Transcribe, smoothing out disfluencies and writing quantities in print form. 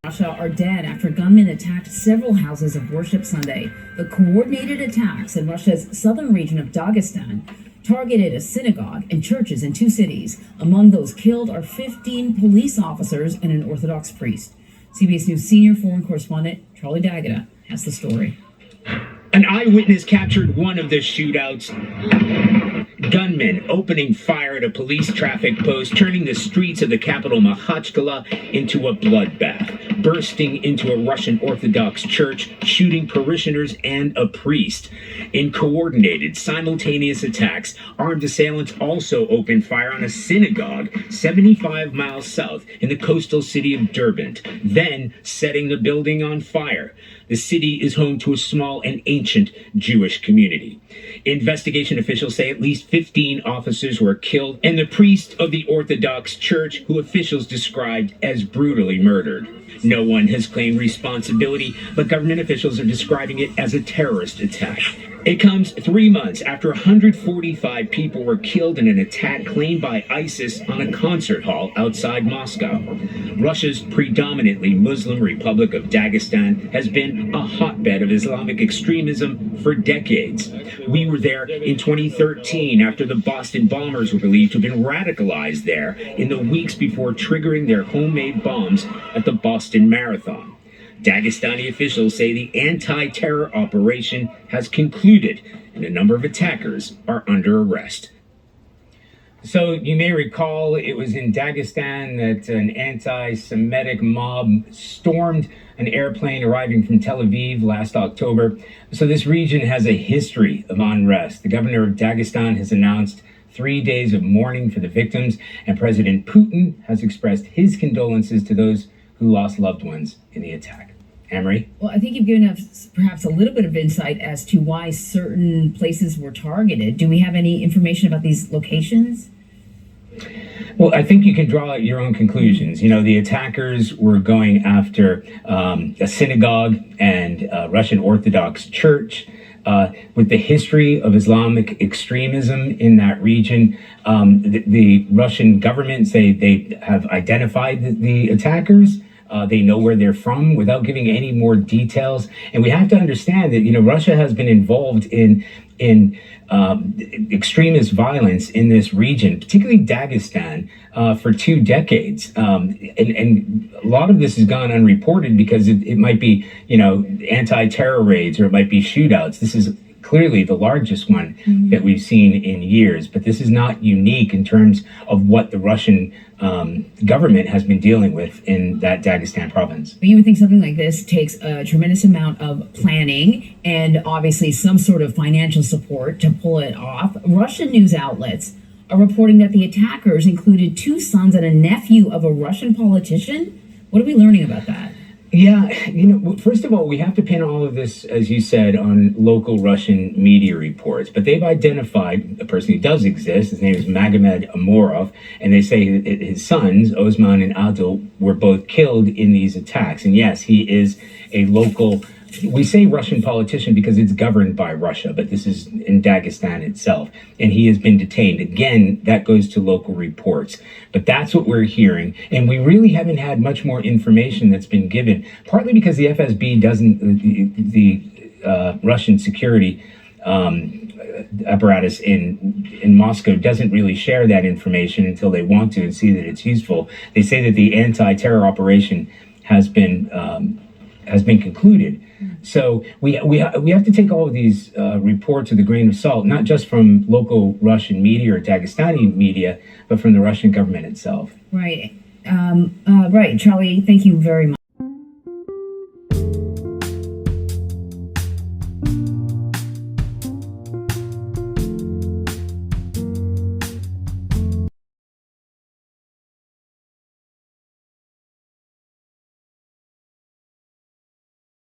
Russia are dead after gunmen attacked several houses of worship Sunday. The coordinated attacks in Russia's southern region of Dagestan targeted a synagogue and churches in two cities. Among those killed are 15 police officers and an Orthodox priest. CBS News senior foreign correspondent Charlie D'Agata has the story. An eyewitness captured one of the shootouts. Gunmen opening fire at a police traffic post, turning the streets of the capital Makhachkala into a bloodbath, bursting into a Russian Orthodox church, shooting parishioners and a priest. In coordinated, simultaneous attacks, armed assailants also opened fire on a synagogue 75 miles south in the coastal city of Derbent, then setting the building on fire. The city is home to a small and ancient Jewish community. Investigation officials say at least 15 officers were killed, and the priest of the Orthodox Church, who officials described as brutally murdered. No one has claimed responsibility, but government officials are describing it as a terrorist attack. It comes 3 months after 145 people were killed in an attack claimed by ISIS on a concert hall outside Moscow. Russia's predominantly Muslim Republic of Dagestan has been a hotbed of Islamic extremism for decades. We were there in 2013 after the Boston bombers were believed to have been radicalized there in the weeks before triggering their homemade bombs at the Boston Marathon. Dagestani officials say the anti-terror operation has concluded and a number of attackers are under arrest. So you may recall it was in Dagestan that an anti-Semitic mob stormed an airplane arriving from Tel Aviv last October. So this region has a history of unrest. The governor of Dagestan has announced 3 days of mourning for the victims, and President Putin has expressed his condolences to those who lost loved ones in the attack. Emery? Well, I think you've given us perhaps a little bit of insight as to why certain places were targeted. Do we have any information about these locations? Well, I think you can draw your own conclusions. You know, the attackers were going after a synagogue and a Russian Orthodox church. With the history of Islamic extremism in that region, the Russian government say they have identified the attackers. They know where they're from without giving any more details. And we have to understand that, you know, Russia has been involved in extremist violence in this region, particularly Dagestan, for 2 decades. And a lot of this has gone unreported because it might be, you know, anti-terror raids or it might be shootouts. This is clearly the largest one that we've seen in years, but this is not unique in terms of what the Russian government has been dealing with in that Dagestan province. But you would think something like this takes a tremendous amount of planning and obviously some sort of financial support to pull it off. Russian news outlets are reporting that the attackers included 2 sons and a nephew of a Russian politician. What are we learning about that? Yeah, you know, first of all, we have to pin all of this, as you said, on local Russian media reports. But they've identified a person who does exist. His name is Magomed Amorov, and they say that his sons, Osman and Adil, were both killed in these attacks. And yes, he is a local, we say Russian politician because it's governed by Russia, but this is in Dagestan itself. And he has been detained. Again, that goes to local reports. But that's what we're hearing. And we really haven't had much more information that's been given, partly because the FSB doesn't, the Russian security apparatus in Moscow doesn't really share that information until they want to and see that it's useful. They say that the anti-terror operation has been concluded. So we have to take all of these reports with a grain of salt, not just from local Russian media or Dagestani media, but from the Russian government itself. Right. Right. Charlie, thank you very much.